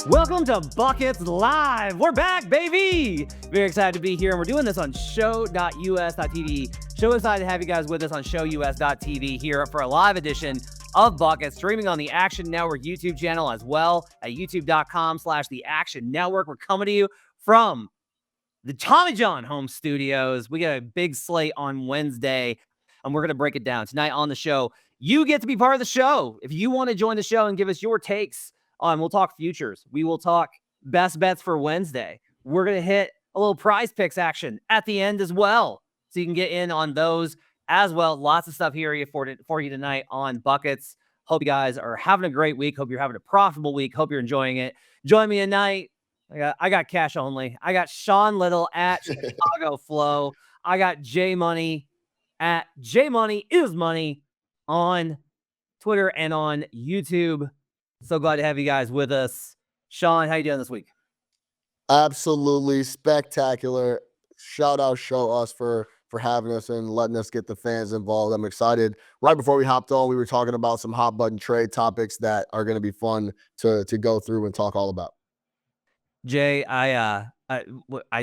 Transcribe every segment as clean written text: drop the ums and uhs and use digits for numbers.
Welcome to Buckets Live. We're back, baby. Very excited to be here, and we're doing this on show.us.tv. So excited to have you guys with us on showus.tv here for a live edition of Buckets, streaming on the Action Network YouTube channel as well at youtube.com/the Action Network. We're coming to you from the Tommy John home studios. We got a big slate on Wednesday, and we're going to break it down. Tonight on the show, you get to be part of the show. If you want to join the show and give us your takes on, we'll talk futures. We will talk best bets for Wednesday. We're going to hit a little prize picks action at the end as well, so you can get in on those as well. Lots of stuff here for you tonight on Buckets. Hope you guys are having a great week. Hope you're having a profitable week. Hope you're enjoying it. Join me tonight. I got cash only. I got Sean Little at Chicago Flow. I got J Money at J Money is Money on Twitter and on YouTube. So glad to have you guys with us. Sean, how you doing this week? Absolutely spectacular. Shout out Show Us for having us and letting us get the fans involved. I'm excited. Right before we hopped on, we were talking about some hot button trade topics that are going to be fun to go through and talk all about. Jay, I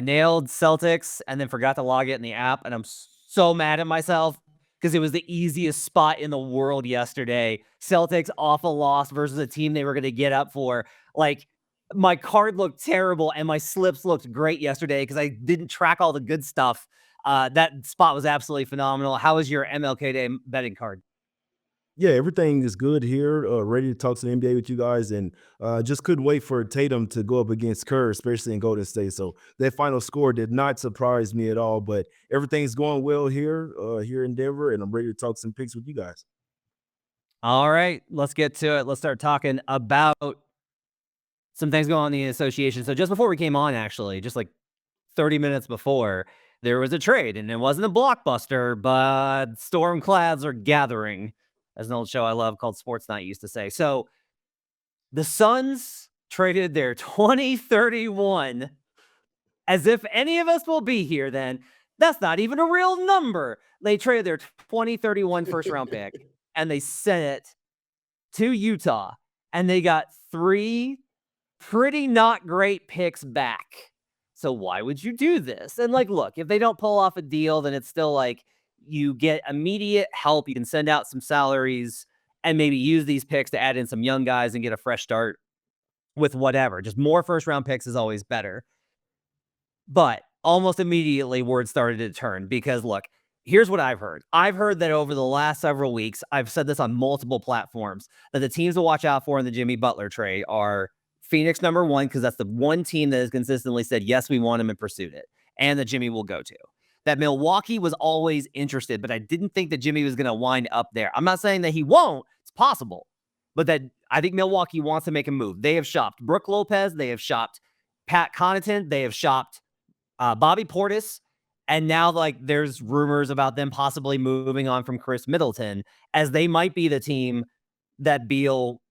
nailed Celtics and then forgot to log it in the app, and I'm so mad at myself because it was the easiest spot in the world yesterday. Celtics off a loss versus a team they were going to get up for. Like, my card looked terrible and my slips looked great yesterday because I didn't track all the good stuff. That spot was absolutely phenomenal. How was your MLK Day betting card? Yeah, everything is good here. Ready to talk to the NBA with you guys, and just couldn't wait for Tatum to go up against Kerr, especially in Golden State. So that final score did not surprise me at all. But everything's going well here in Denver, and I'm ready to talk some picks with you guys. All right, let's get to it. Let's start talking about some things going on in the association. So just before we came on, actually, just like 30 minutes before, there was a trade, and it wasn't a blockbuster, but storm clouds are gathering, as an old show I love called Sports Night used to say. So the Suns traded their 2031, as if any of us will be here then. That's not even a real number. They traded their 2031 first round pick, and they sent it to Utah, and they got 3 pretty not great picks back. So why would you do this? And like, look, if they don't pull off a deal, then it's still like, you get immediate help. You can send out some salaries and maybe use these picks to add in some young guys and get a fresh start with whatever. Just more first round picks is always better. But almost immediately word started to turn because look, here's what I've heard. I've heard that over the last several weeks, I've said this on multiple platforms, that the teams to watch out for in the Jimmy Butler trade are Phoenix number 1, because that's the one team that has consistently said, yes, we want him and pursued it, and that Jimmy will go to. That Milwaukee was always interested, but I didn't think that Jimmy was going to wind up there. I'm not saying that he won't. It's possible. But that I think Milwaukee wants to make a move. They have shopped Brook Lopez. They have shopped Pat Connaughton. They have shopped Bobby Portis. And now, like, there's rumors about them possibly moving on from Chris Middleton, as they might be the team that Beal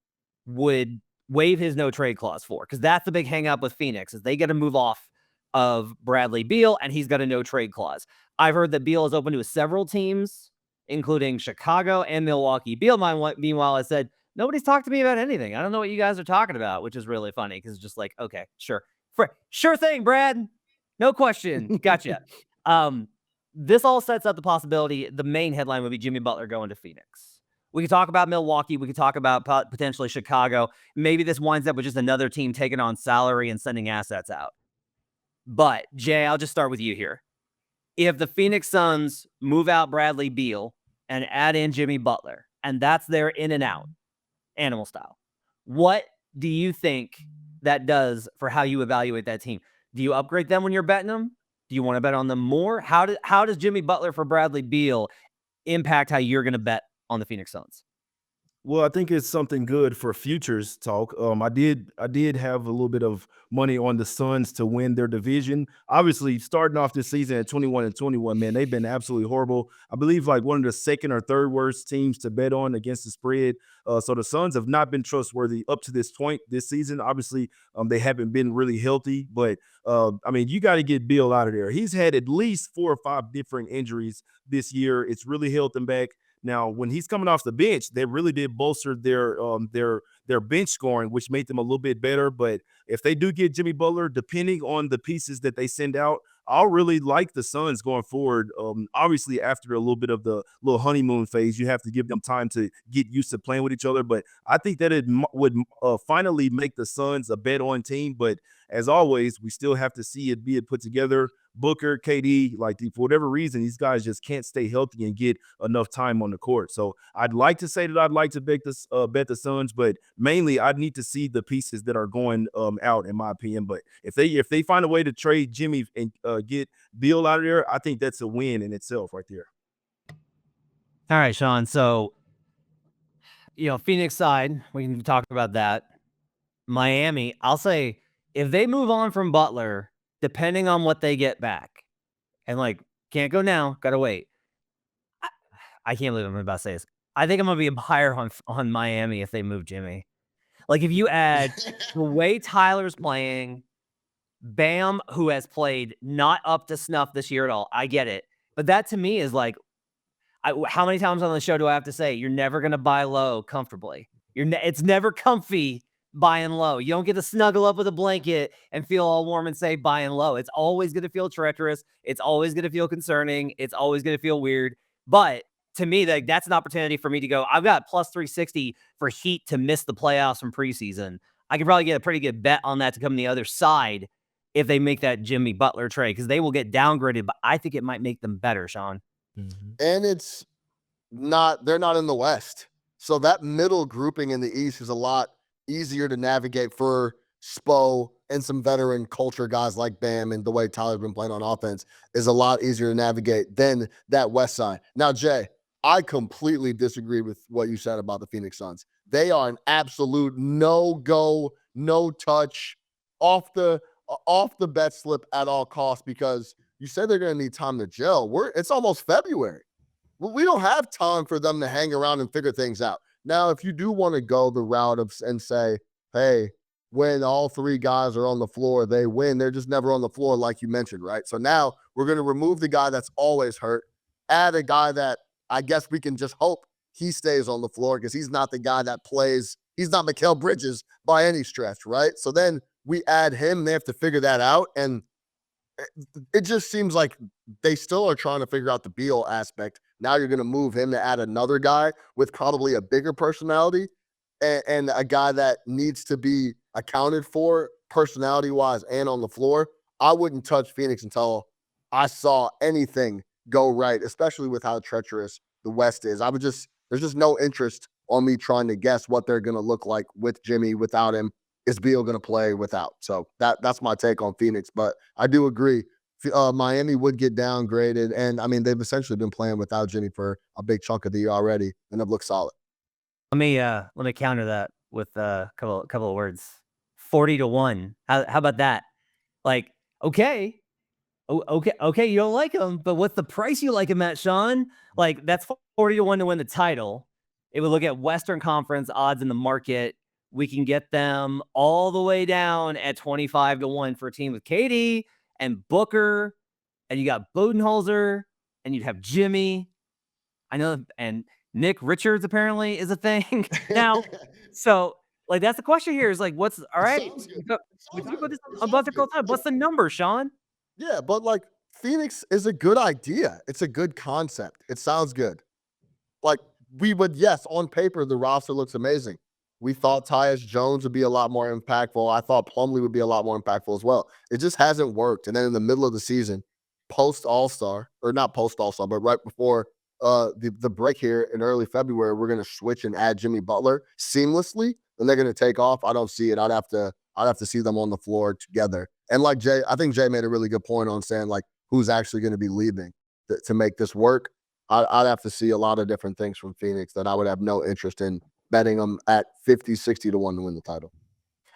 would waive his no-trade clause for. Because that's the big hang-up with Phoenix, is they get to move off of Bradley Beal, and he's got a no-trade clause. I've heard that Beal is open to several teams, including Chicago and Milwaukee. Beal, meanwhile, has said, nobody's talked to me about anything. I don't know what you guys are talking about, which is really funny because it's just like, okay, sure. Sure thing, Brad. No question. Gotcha. This all sets up the possibility. The main headline would be Jimmy Butler going to Phoenix. We could talk about Milwaukee. We could talk about potentially Chicago. Maybe this winds up with just another team taking on salary and sending assets out. But, Jay, I'll just start with you here. If the Phoenix Suns move out Bradley Beal and add in Jimmy Butler, and that's their in and out, animal style, what do you think that does for how you evaluate that team? Do you upgrade them when you're betting them? Do you want to bet on them more? How does Jimmy Butler for Bradley Beal impact how you're going to bet on the Phoenix Suns? Well, I think it's something good for futures talk. I did have a little bit of money on the Suns to win their division. Obviously, starting off this season at 21-21, man, they've been absolutely horrible. I believe like one of the second or third worst teams to bet on against the spread. So the Suns have not been trustworthy up to this point this season. Obviously, they haven't been really healthy, but I mean, you got to get Bill out of there. He's had at least 4 or 5 different injuries this year. It's really held him back. Now, when he's coming off the bench, they really did bolster their bench scoring, which made them a little bit better. But if they do get Jimmy Butler, depending on the pieces that they send out, I'll really like the Suns going forward. Obviously, after a little bit of the little honeymoon phase, you have to give them time to get used to playing with each other. But I think that it would finally make the Suns a bet-on team. But as always, we still have to see it be put together. Booker, KD, for whatever reason, these guys just can't stay healthy and get enough time on the court. So I'd like to say that I'd like to bet the Suns, but mainly I'd need to see the pieces that are going out, in my opinion. But if they find a way to trade Jimmy and get Beal out of there, I think that's a win in itself right there. All right, Sean. So, Phoenix side, we can talk about that. Miami, I'll say if they move on from Butler, depending on what they get back, and can't go now, gotta wait. I can't believe I'm about to say this. I think I'm gonna be higher on Miami if they move Jimmy. If you add the way Tyler's playing, Bam, who has played not up to snuff this year at all, I get it, but that to me is how many times on the show do I have to say you're never gonna buy low comfortably? It's never comfy buying low. You don't get to snuggle up with a blanket and feel all warm and safe buying low. It's always going to feel treacherous. It's always going to feel concerning. It's always going to feel weird. But to me, that's an opportunity for me to go, I've got plus 360 for Heat to miss the playoffs from preseason. I could probably get a pretty good bet on that to come the other side if they make that Jimmy Butler trade, because they will get downgraded, but I think it might make them better, Sean. Mm-hmm. And they're not in the West. So that middle grouping in the East is a lot easier to navigate for Spo and some veteran culture guys like Bam, and the way Tyler's been playing on offense is a lot easier to navigate than that West side. Now, Jay, I completely disagree with what you said about the Phoenix Suns. They are an absolute no-go, no-touch, off the bet slip at all costs, because you said they're going to need time to gel. It's almost February. We don't have time for them to hang around and figure things out. Now, if you do want to go the route and say, hey, when all three guys are on the floor, they win. They're just never on the floor, like you mentioned, right? So now we're going to remove the guy that's always hurt, add a guy that I guess we can just hope he stays on the floor, because he's not the guy that plays. He's not Mikal Bridges by any stretch, right? So then we add him. They have to figure that out. And it just seems like they still are trying to figure out the Beal aspect. Now you're going to move him to add another guy with probably a bigger personality and a guy that needs to be accounted for personality-wise and on the floor. I wouldn't touch Phoenix until I saw anything go right, especially with how treacherous the West is. There's just no interest on me trying to guess what they're going to look like with Jimmy, without him. Is Beal going to play without? So that's my take on Phoenix. But I do agree. Miami would get downgraded. And I mean, they've essentially been playing without Jimmy for a big chunk of the year already, and they've looked solid. Let me counter that with a couple of words. 40-1. How about that? Okay, you don't like him, but what's the price you like him at, Sean? That's 40-1 to win the title. If we look at Western Conference odds in the market, we can get them all the way down at 25-1 for a team with KD and Booker, and you got Budenholzer, and you'd have Jimmy. I know, and Nick Richards apparently is a thing now. So, that's the question here is what's all right? You put this on Buster time. What's the number, Sean? Yeah, but Phoenix is a good idea. It's a good concept. It sounds good. Yes, on paper, the roster looks amazing. We thought Tyus Jones would be a lot more impactful. I thought Plumlee would be a lot more impactful as well. It just hasn't worked. And then in the middle of the season, post All-Star, or not post All-Star, but right before the break here in early February, we're going to switch and add Jimmy Butler seamlessly, and they're going to take off. I don't see it. I'd have to see them on the floor together. And I think Jay made a really good point on saying who's actually going to be leaving to make this work. I'd have to see a lot of different things from Phoenix that I would have no interest in betting them at 50-60 to 1 to win the title.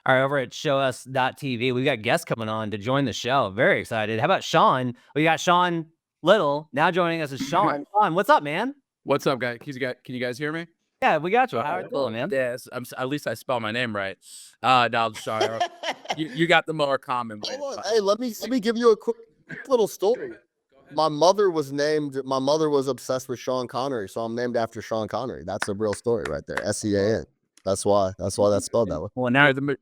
All right, over at showus.tv, we've got guests coming on to join the show. Very excited. How about Sean? We got Sean Little now joining us as Sean. Sean, what's up, man? What's up, guys? Can you guys hear me? Yeah, we got you. How are you doing, man? Yes, at least I spell my name right. No, sorry. you got the more common way. Hold on. Hey, let me give you a quick little story. my mother was obsessed with Sean Connery, so I'm named after Sean Connery. That's a real story right there. SEAN. That's why that's spelled that way. Well, Yeah, the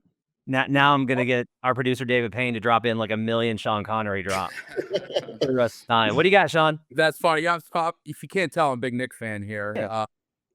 now I'm gonna get our producer David Payne to drop in like a million Sean Connery drop for the rest of the time. What do you got, Sean? That's funny. Yeah, if you can't tell, I'm a big Nick fan here. Yeah.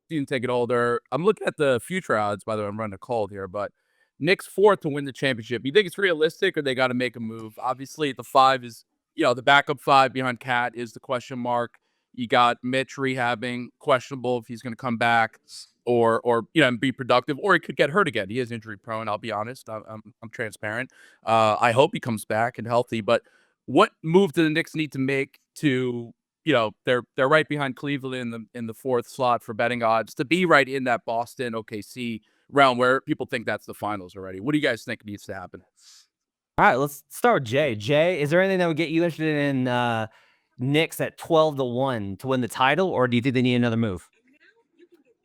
Didn't take it older. I'm looking at the future odds. By the way, I'm running a cold here, but Nick's 4th to win the championship. You think it's realistic, or they got to make a move? Obviously, the 5 is, the backup 5 behind Cat is the question mark. You got Mitch rehabbing, questionable if he's going to come back or and be productive, or he could get hurt again. He is injury prone. I'll be honest. I'm transparent. I hope he comes back and healthy. But what move do the Knicks need to make to, they're right behind Cleveland in the 4th slot for betting odds to be right in that Boston OKC realm where people think that's the finals already. What do you guys think needs to happen? All right, let's start with Jay. Jay, is there anything that would get you interested in Knicks at 12-1 to win the title, or do you think they need another move?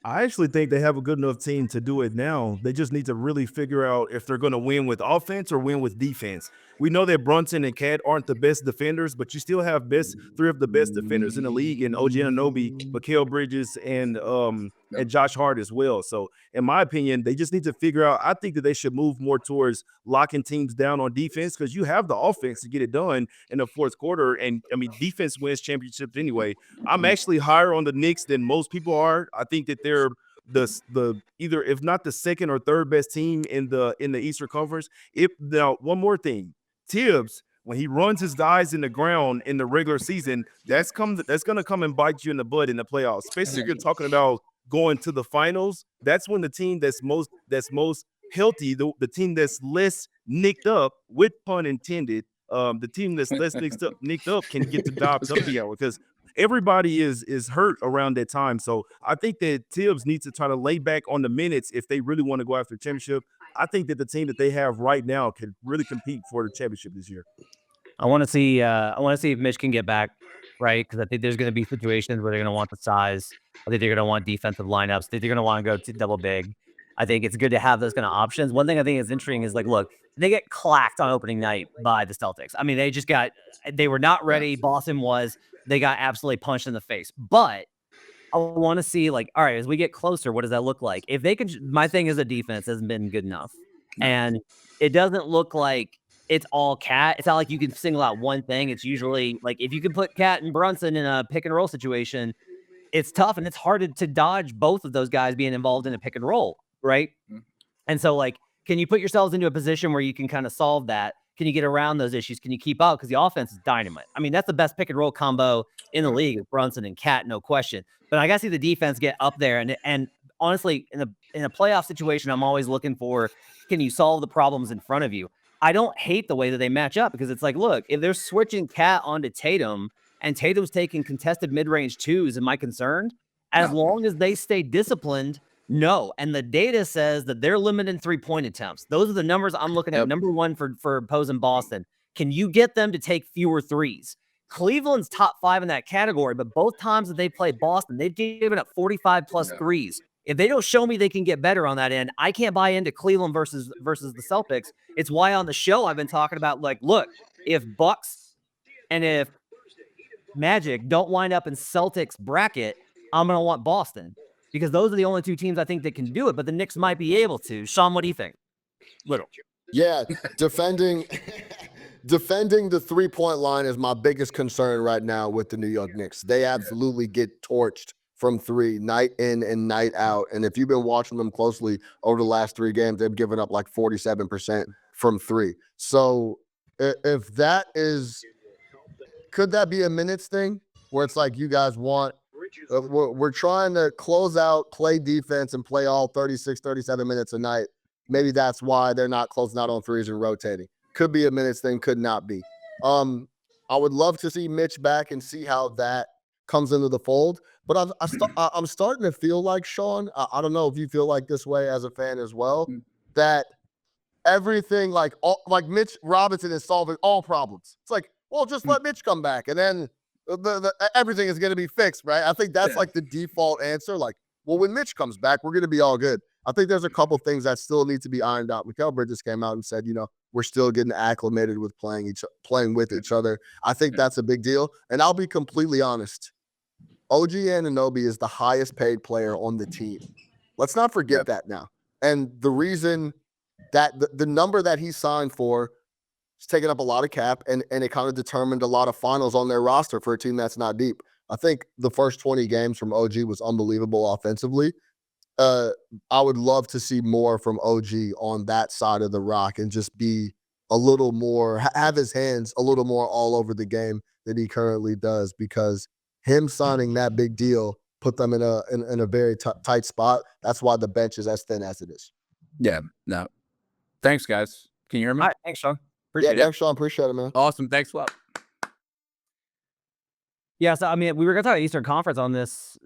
I actually think they have a good enough team to do it now. They just need to really figure out if they're going to win with offense or win with defense. We know that Brunson and Cat aren't the best defenders, but you still have 3 of the best defenders in the league in OG Anunoby, Mikal Bridges, and Josh Hart as well. So in my opinion, they just need to figure out. I think that they should move more towards locking teams down on defense, because you have the offense to get it done in the 4th quarter. And I mean, defense wins championships anyway. I'm actually higher on the Knicks than most people are. I think that they're the either, if not the 2nd or 3rd best team in the Eastern Conference. Now, one more thing, Tibbs, when he runs his guys in the ground in the regular season, that's going to come and bite you in the butt in the playoffs. Especially if you're talking about going to the finals. That's when the team that's most healthy, the team that's less nicked up, with pun intended, the team that's less nicked up can get the job done because everybody is hurt around that time. So I think that Tibbs needs to try to lay back on the minutes if they really want to go after the championship. I think that the team that they have right now can really compete for the championship this year. I want to see if Mitch can get back, right? Because I think there's going to be situations where they're going to want the size. I think they're going to want defensive lineups. I think they're going to want to go to double big. I think it's good to have those kind of options. One thing I think is interesting is, like, look, they get clacked on opening night by the Celtics. I mean, they were not ready. Boston was. They got absolutely punched in the face. But I want to see, like, all right, as we get closer, what does that look like? If they could, my thing is the defense hasn't been good enough. And it doesn't look like it's all Cat. It's not like you can single out one thing. It's usually like, if you can put Cat and Brunson in a pick and roll situation, it's tough and it's hard to dodge both of those guys being involved in a pick and roll, right? And so, like, can you put yourselves into a position where you can kind of solve that? Can you get around those issues? Can you keep up? Because the offense is dynamite. I mean, that's the best pick and roll combo in the league, Brunson and Cat, no question. But I gotta see the defense get up there. And honestly, in a playoff situation, I'm always looking for, can you solve the problems in front of you? I don't hate the way that they match up, because it's like, look, if they're switching Cat onto Tatum and Tatum's taking contested mid-range twos, am I concerned? As long as they stay disciplined, no. And the data says that they're limiting 3-point attempts. Those are the numbers I'm looking at. Number one for opposing Boston. Can you get them to take fewer threes? Cleveland's top 5 in that category, but both times that they play Boston, they've given up 45 plus threes. If they don't show me they can get better on that end, I can't buy into Cleveland versus the Celtics. It's why on the show I've been talking about, like, look, if Bucks and if Magic don't wind up in Celtics bracket, I'm going to want Boston, because those are the only 2 teams I think that can do it, but the Knicks might be able to. Sean, what do you think? Little. Yeah, defending the 3-point line is my biggest concern right now with the New York Knicks. They absolutely get torched from 3 night in and night out. And if you've been watching them closely over the last 3 games, they've given up like 47% from 3. So if that is, could that be a minutes thing where it's like, you guys want, we're trying to close out, play defense, and play all 36, 37 minutes a night. Maybe that's why they're not closing out on threes and rotating. Could be a minutes thing, could not be. I would love to see Mitch back and see how that comes into the fold. But I'm starting to feel like, Sean, I don't know if you feel like this way as a fan as well, that everything, like Mitch Robinson is solving all problems. It's like, well, just let Mitch come back, and then everything is going to be fixed, right? I think that's like the default answer. Like, well, when Mitch comes back, we're going to be all good. I think there's a couple things that still need to be ironed out. Mikal Bridges came out and said, we're still getting acclimated with playing with each other. I think that's a big deal. And I'll be completely honest. OG Anunoby is the highest paid player on the team. Let's not forget that now. And the reason that the number that he signed for is taking up a lot of cap, and it kind of determined a lot of finals on their roster for a team that's not deep. I think the first 20 games from OG was unbelievable offensively. I would love to see more from OG on that side of the rock and just be a little more, have his hands a little more all over the game than he currently does, because him signing that big deal put them in a very tight spot. That's why the bench is as thin as it is. Yeah. No. Thanks, guys. Can you hear me? All right, thanks, Sean. Yeah, Appreciate it. thanks, Sean. Appreciate it, man. Awesome. Thanks a lot. Yeah, so I mean, we were gonna talk Eastern Conference on this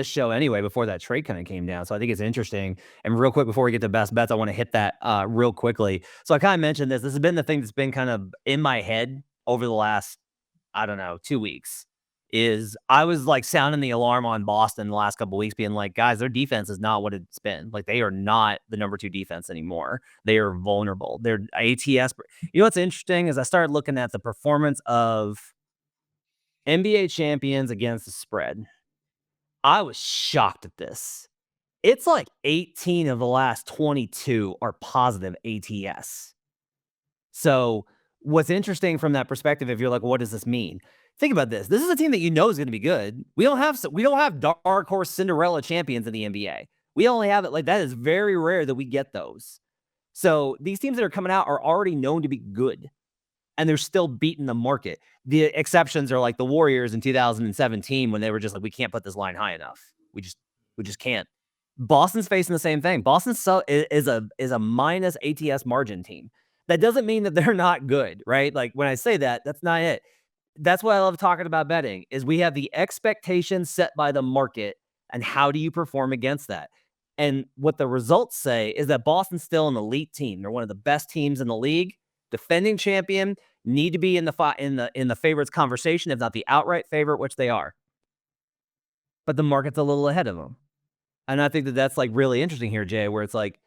show anyway before that trade kind of came down. So I think it's interesting. And real quick before we get to best bets, I want to hit that real quickly. So I kind of mentioned this. This has been the thing that's been kind of in my head over the last, I don't know, 2 weeks. Is I was like sounding the alarm on Boston the last couple of weeks, being like, guys, their defense is not what it's been. Like, they are not the number 2 defense anymore. They are vulnerable. Their ATS. You know what's interesting is I started looking at the performance of NBA champions against the spread. I was shocked at this. It's like 18 of the last 22 are positive ATS. So what's interesting from that perspective, if you're like, what does this mean? Think about this. This is a team that you know is going to be good. We don't have dark horse Cinderella champions in the NBA. We only have it like that. Is very rare that we get those. So these teams that are coming out are already known to be good, and they're still beating the market. The exceptions are like the Warriors in 2017 when they were just like, we can't put this line high enough. We just can't. Boston's facing the same thing. Boston is a minus ATS margin team. That doesn't mean that they're not good, right? Like when I say that, that's not it. That's what I love talking about betting is we have the expectations set by the market, and how do you perform against that? And what the results say is that Boston's still an elite team. They're one of the best teams in the league, defending champion, need to be in the favorites conversation, if not the outright favorite, which they are. But the market's a little ahead of them. And I think that that's like really interesting here, Jay, where it's like,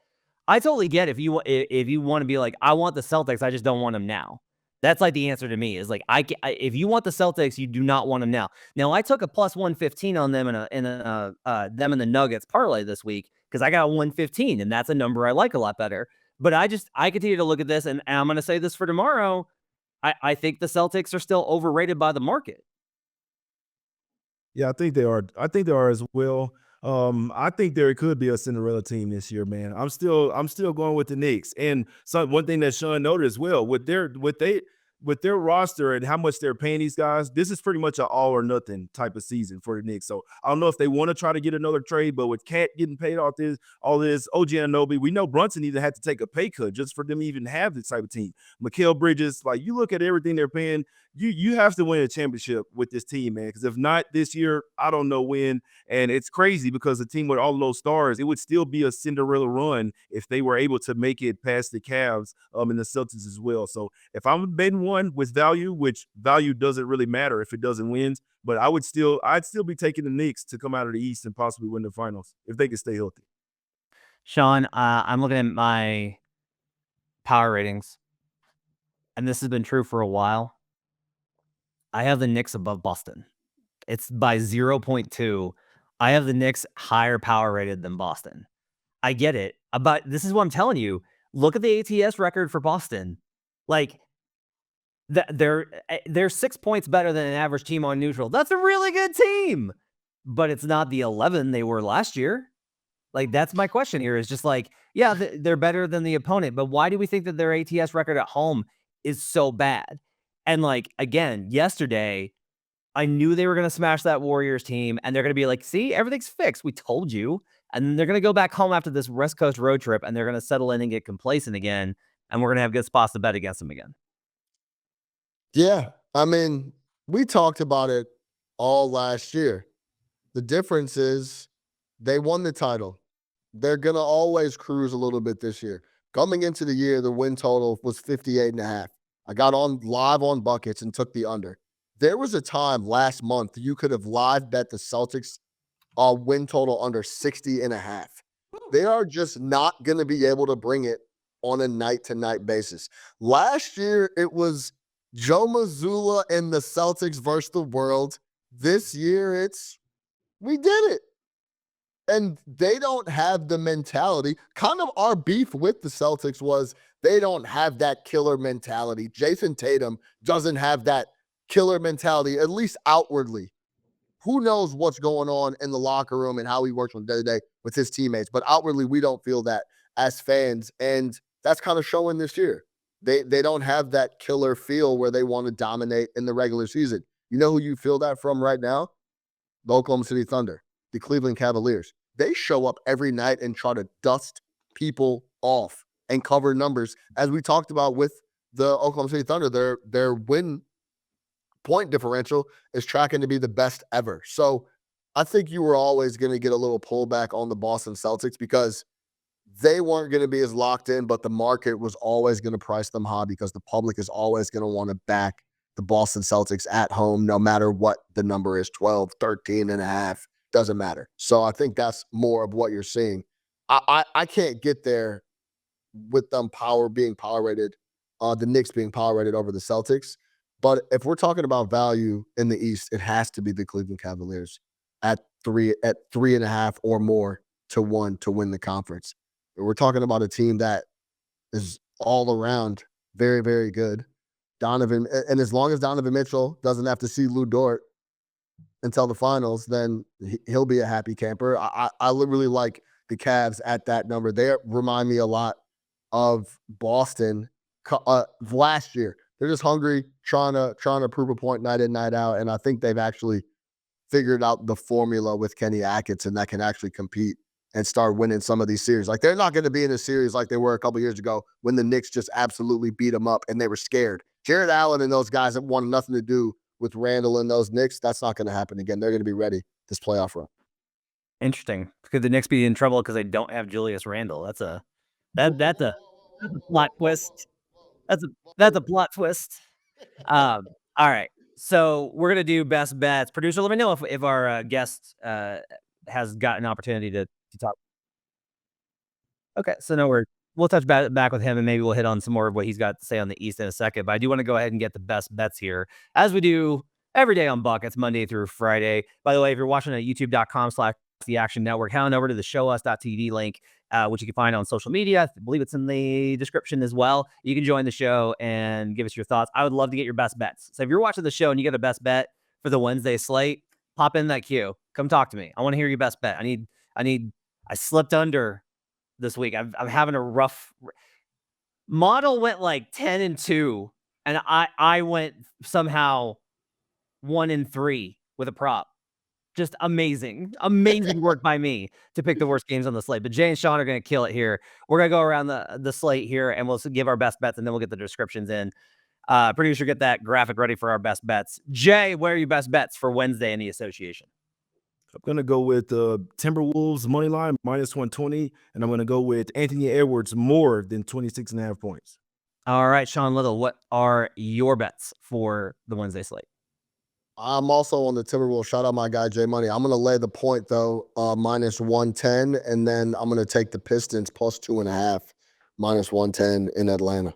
I totally get if you want to be like, I want the Celtics, I just don't want them now. That's like the answer to me is like, if you want the Celtics, you do not want them now. Now I took a plus 115 on them them and the Nuggets parlay this week because I got 115, and that's a number I like a lot better. But I continue to look at this, and I'm going to say this for tomorrow. I think the Celtics are still overrated by the market. Yeah, I think they are. I think they are as well. I think there could be a Cinderella team this year, man. I'm still going with the Knicks. And one thing that Sean noted as well with their roster and how much they're paying these guys, this is pretty much an all or nothing type of season for the Knicks. So I don't know if they want to try to get another trade, but with Cat getting paid all this, OG Anunoby, we know Brunson even had to take a pay cut just for them to even have this type of team. Mikal Bridges, like you look at everything they're paying, you have to win a championship with this team, man. Because if not this year, I don't know when. And it's crazy because a team with all of those stars, it would still be a Cinderella run if they were able to make it past the Cavs and the Celtics as well. So if I'm betting one with value, which value doesn't really matter if it doesn't win, but I'd still be taking the Knicks to come out of the East and possibly win the finals if they can stay healthy. Sean, I'm looking at my power ratings, and this has been true for a while. I have the Knicks above Boston. It's by 0.2. I have the Knicks higher power rated than Boston. I get it. But this is what I'm telling you. Look at the ATS record for Boston. Like, they're 6 points better than an average team on neutral. That's a really good team. But it's not the 11 they were last year. Like, that's my question here is just like, yeah, they're better than the opponent. But why do we think that their ATS record at home is so bad? And like, again, yesterday, I knew they were going to smash that Warriors team, and they're going to be like, see, everything's fixed. We told you. And then they're going to go back home after this West Coast road trip, and they're going to settle in and get complacent again, and we're going to have good spots to bet against them again. Yeah. I mean, we talked about it all last year. The difference is they won the title. They're going to always cruise a little bit this year. Coming into the year, the win total was 58.5. I got on live on buckets and took the under. There was a time last month you could have live bet the Celtics win total under 60.5. They are just not going to be able to bring it on a night-to-night basis. Last year, it was Joe Mazzulla and the Celtics versus the world. This year, it's we did it. And they don't have the mentality. Kind of our beef with the Celtics was they don't have that killer mentality. Jason Tatum doesn't have that killer mentality, at least outwardly. Who knows what's going on in the locker room and how he works from day to day with his teammates. But outwardly, we don't feel that as fans. And that's kind of showing this year. They don't have that killer feel where they want to dominate in the regular season. You know who you feel that from right now? The Oklahoma City Thunder, the Cleveland Cavaliers. They show up every night and try to dust people off and cover numbers. As we talked about with the Oklahoma City Thunder, their win point differential is tracking to be the best ever. So I think you were always going to get a little pullback on the Boston Celtics because they weren't going to be as locked in, but the market was always going to price them high because the public is always going to want to back the Boston Celtics at home, no matter what the number is, 12, 13 and a half, doesn't matter. So I think that's more of what you're seeing. I can't get there with them being power rated, the Knicks being power rated over the Celtics. But if we're talking about value in the East, it has to be the Cleveland Cavaliers at 3.5 or more to 1 to win the conference. We're talking about a team that is all around very, very good. Donovan, and as long as Donovan Mitchell doesn't have to see Lou Dort until the finals, then he'll be a happy camper. I really like the Cavs at that number. They remind me a lot of Boston last year. They're just hungry, trying to prove a point night in, night out. And I think they've actually figured out the formula with Kenny Atkinson that can actually compete and start winning some of these series. Like they're not going to be in a series like they were a couple years ago when the Knicks just absolutely beat them up and they were scared. Jared Allen and those guys that wanted nothing to do with Randall and those Knicks, that's not going to happen again. They're going to be ready this playoff run. Interesting. Could the Knicks be in trouble because they don't have Julius Randle? That's a plot twist. That's a plot twist. All right. So we're gonna do best bets. Producer, let me know if our guest has got an opportunity to talk. Okay, so no, we'll touch back with him, and maybe we'll hit on some more of what he's got to say on the East in a second. But I do want to go ahead and get the best bets here, as we do every day on Buckets, Monday through Friday. By the way, if you're watching at youtube.com/The Action Network, head on over to the showus.tv link, which you can find on social media. I believe it's in the description as well. You can join the show and give us your thoughts. I would love to get your best bets. So if you're watching the show and you get a best bet for the Wednesday slate, pop in that queue. Come talk to me. I want to hear your best bet. I slipped under this week. I'm having a rough model went like 10-2, and I went somehow 1-3 with a prop. Just amazing work by me to pick the worst games on the slate. But Jay and Sean are going to kill it here. We're going to go around the slate here, and we'll give our best bets, and then we'll get the descriptions in. Producer, get that graphic ready for our best bets. Jay, where are your best bets for Wednesday in the association? I'm going to go with Timberwolves money line -120, and I'm going to go with Anthony Edwards more than 26.5 points. All right, Sean Little, what are your bets for the Wednesday slate? I'm also on the Timberwolves. Shout out my guy, Jay Money. I'm going to lay the point, though, -110, and then I'm going to take the Pistons +2.5, -110 in Atlanta.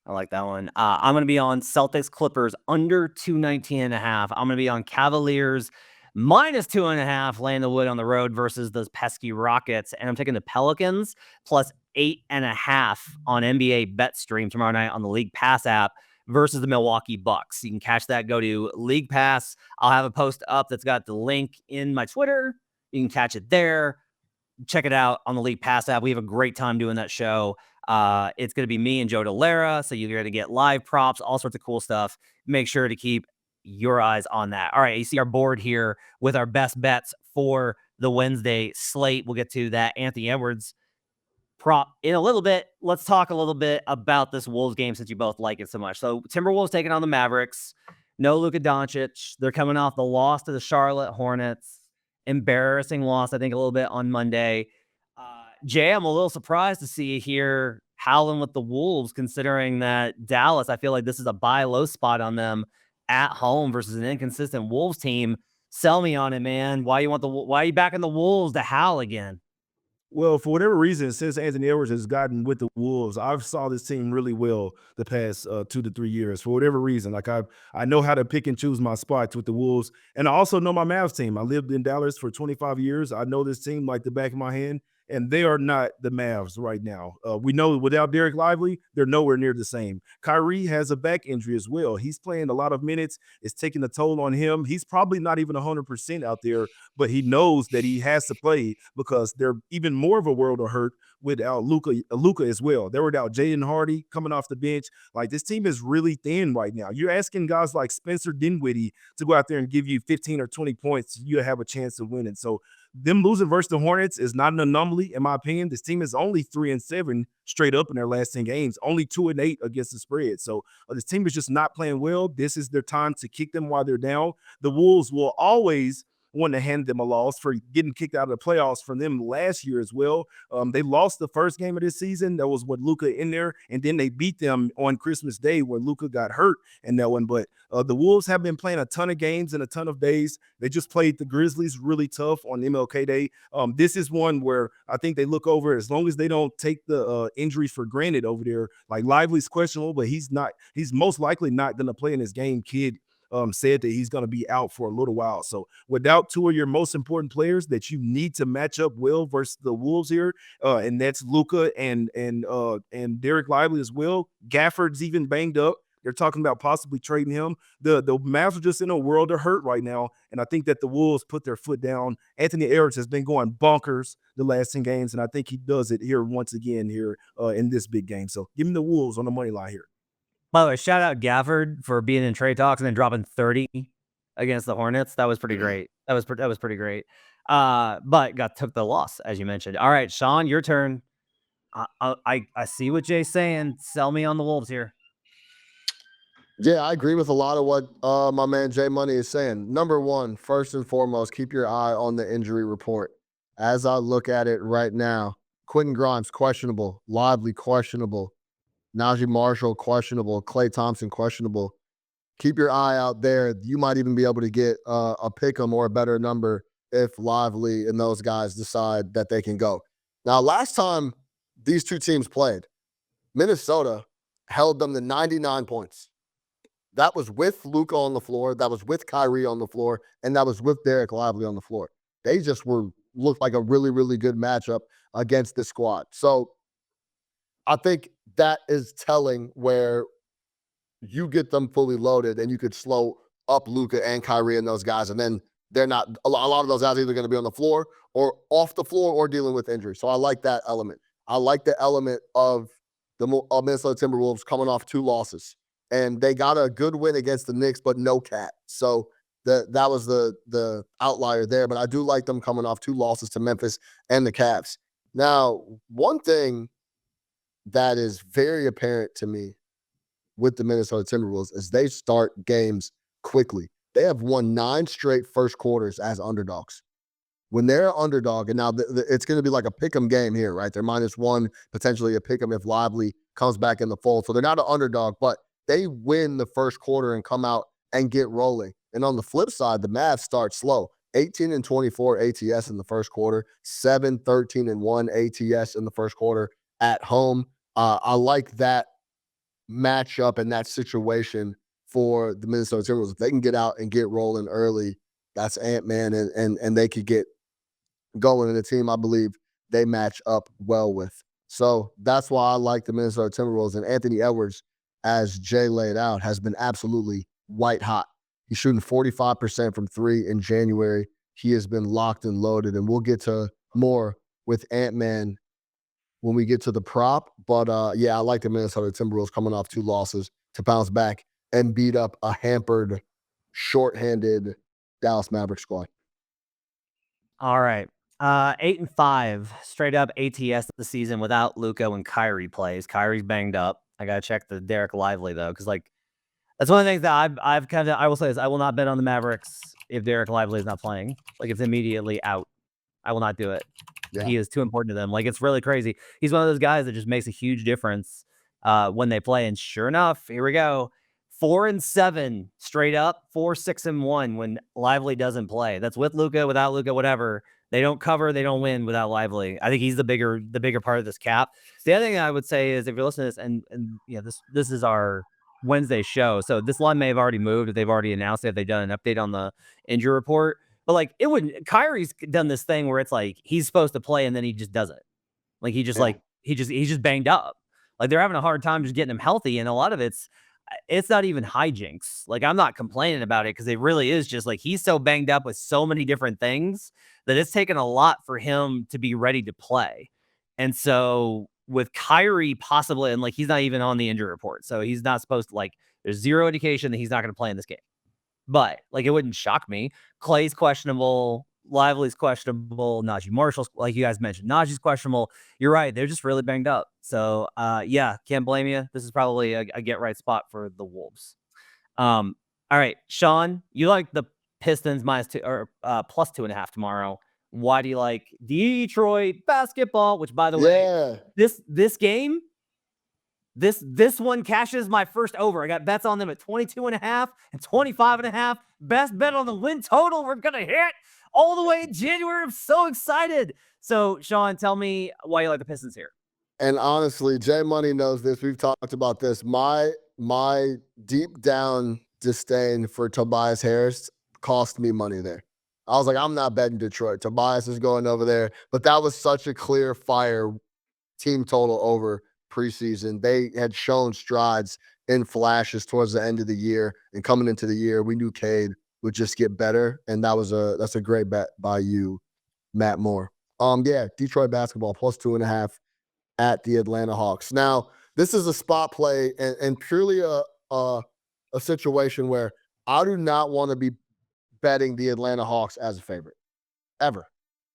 I like that one. I'm going to be on Celtics Clippers under 219.5. I'm going to be on Cavaliers -2.5, laying the wood on the road versus those pesky Rockets. And I'm taking the Pelicans +8.5 on NBA BetStream tomorrow night on the League Pass app versus the Milwaukee Bucks. You can catch that. Go to League Pass. I'll have a post up that's got the link in my Twitter. You can catch it there. Check it out on the League Pass app. We have a great time doing that show. It's going to be me and Joe Delera. So you're going to get live props, all sorts of cool stuff. Make sure to keep your eyes on that. All right. You see our board here with our best bets for the Wednesday slate. We'll get to that Anthony Edwards prop in a little bit. Let's talk a little bit about this Wolves game since you both like it so much. So Timberwolves taking on the Mavericks. No Luka Doncic. They're coming off the loss to the Charlotte Hornets. Embarrassing loss, I think, a little bit on Monday. Jay, I'm a little surprised to see you here howling with the Wolves, considering that Dallas, I feel like this is a buy low spot on them at home versus an inconsistent Wolves team. Sell me on it, man. Why are you backing the Wolves to howl again? Well, for whatever reason, since Anthony Edwards has gotten with the Wolves, I've saw this team really well the past 2 to 3 years. For whatever reason, like I know how to pick and choose my spots with the Wolves, and I also know my Mavs team. I lived in Dallas for 25 years. I know this team like the back of my hand, and they are not the Mavs right now. We know without Derek Lively, they're nowhere near the same. Kyrie has a back injury as well. He's playing a lot of minutes. It's taking a toll on him. He's probably not even 100% out there, but he knows that he has to play because they're even more of a world of hurt without Luca as well. They're without Jaden Hardy coming off the bench. Like this team is really thin right now. You're asking guys like Spencer Dinwiddie to go out there and give you 15 or 20 points, you have a chance of winning. So them losing versus the Hornets is not an anomaly, in my opinion. This team is only 3-7 straight up in their last 10 games, only 2-8 against the spread. So this team is just not playing well. This is their time to kick them while they're down. The Wolves will always want to hand them a loss for getting kicked out of the playoffs from them last year as well. They lost the first game of this season. That was with Luka in there, and then they beat them on Christmas Day when Luka got hurt in that one. But the Wolves have been playing a ton of games in a ton of days. They just played the Grizzlies really tough on MLK Day. This is one where I think they look over, as long as they don't take the injuries for granted over there. Like Lively's questionable, but he's most likely not going to play in this game. Kid said that he's going to be out for a little while. So without two of your most important players that you need to match up well versus the Wolves here, and that's Luka and Derek Lively as well. Gafford's even banged up. They're talking about possibly trading him. The Mavs are just in a world of hurt right now, and I think that the Wolves put their foot down. Anthony Edwards has been going bonkers the last 10 games, and I think he does it here once again here in this big game. So give me the Wolves on the money line here. By the way, shout out Gafford for being in trade talks and then dropping 30 against the Hornets. That was pretty great. That was pretty great. But took the loss, as you mentioned. All right, Sean, your turn. I see what Jay's saying. Sell me on the Wolves here. Yeah, I agree with a lot of what my man Jay Money is saying. Number one, first and foremost, keep your eye on the injury report. As I look at it right now, Quentin Grimes, questionable. Lively, questionable. Najee Marshall, questionable. Klay Thompson, questionable. Keep your eye out there. You might even be able to get a pick 'em or a better number if Lively and those guys decide that they can go. Now, last time these two teams played, Minnesota held them to 99 points. That was with Luka on the floor. That was with Kyrie on the floor. And that was with Derek Lively on the floor. They just looked like a really, really good matchup against this squad. So I think that is telling where you get them fully loaded and you could slow up Luka and Kyrie and those guys. And then they're not, a lot of those guys are either going to be on the floor or off the floor or dealing with injury. So I like that element. I like the element of the Minnesota Timberwolves coming off 2 losses. And they got a good win against the Knicks, but no Cat. So that was the outlier there. But I do like them coming off 2 losses to Memphis and the Cavs. Now, one thing that is very apparent to me with the Minnesota Timberwolves is they start games quickly. They have won 9 straight first quarters as underdogs. When they're an underdog, and now it's going to be like a pick'em game here, right? They're -1, potentially a pick'em if Lively comes back in the fold. So they're not an underdog, but they win the first quarter and come out and get rolling. And on the flip side, the Mavs start slow. 18-24 ATS in the first quarter, 7-13-1 ATS in the first quarter at home. I like that matchup and that situation for the Minnesota Timberwolves. If they can get out and get rolling early, that's Ant-Man, and they could get going in a team I believe they match up well with. So that's why I like the Minnesota Timberwolves. And Anthony Edwards, as Jay laid out, has been absolutely white hot. He's shooting 45% from 3 in January. He has been locked and loaded, and we'll get to more with Ant-Man when we get to the prop. But yeah, I like the Minnesota Timberwolves coming off 2 losses to bounce back and beat up a hampered, shorthanded Dallas Mavericks squad. All right. 8-5 straight up ATS the season without Luka when Kyrie plays. Kyrie's banged up. I gotta check the Derek Lively though, because that's one of the things that I've kind of, I will say is I will not bet on the Mavericks if Derek Lively is not playing. Like it's immediately out. I will not do it. Yeah. He is too important to them. Like it's really crazy. He's one of those guys that just makes a huge difference when they play. And sure enough, here we go. 4-7 straight up, 4-6-1 when Lively doesn't play. That's with Luka, without Luka, whatever. They don't cover, they don't win without Lively. I think he's the bigger part of this cap. The other thing I would say is if you're listening to this, and this is our Wednesday show, so this line may have already moved if they've already announced it, if they've done an update on the injury report. But like it wouldn't. Kyrie's done this thing where it's like he's supposed to play and then he just doesn't. Like he just he's just banged up. Like they're having a hard time just getting him healthy, and a lot of it's not even hijinks. Like I'm not complaining about it because it really is just like he's so banged up with so many different things that it's taken a lot for him to be ready to play. And so with Kyrie possibly, and like he's not even on the injury report, so he's not supposed to like. There's zero indication that he's not going to play in this game. But like it wouldn't shock me. Clay's questionable. Lively's questionable. Najee Marshall's, like you guys mentioned, Najee's questionable. You're right. They're just really banged up. So yeah, can't blame you. This is probably a get right spot for the Wolves. All right, Sean, you like the Pistons -2 or +2.5 tomorrow. Why do you like Detroit basketball? Which, by the way, this game, this one cashes my first over. I got bets on them at 22.5 and 25.5. Best bet on the win total we're gonna hit all the way in January. I'm so excited. So, Sean, tell me why you like the Pistons here. And honestly, Jay Money knows this. We've talked about this. My deep down disdain for Tobias Harris cost me money there. I was like, I'm not betting Detroit. Tobias is going over there. But that was such a clear fire team total over preseason. They had shown strides in flashes towards the end of the year. And coming into the year, we knew Cade would just get better. And that's a great bet by you, Matt Moore. Yeah, Detroit basketball +2.5 at the Atlanta Hawks. Now, this is a spot play and purely a situation where I do not want to be betting the Atlanta Hawks as a favorite ever,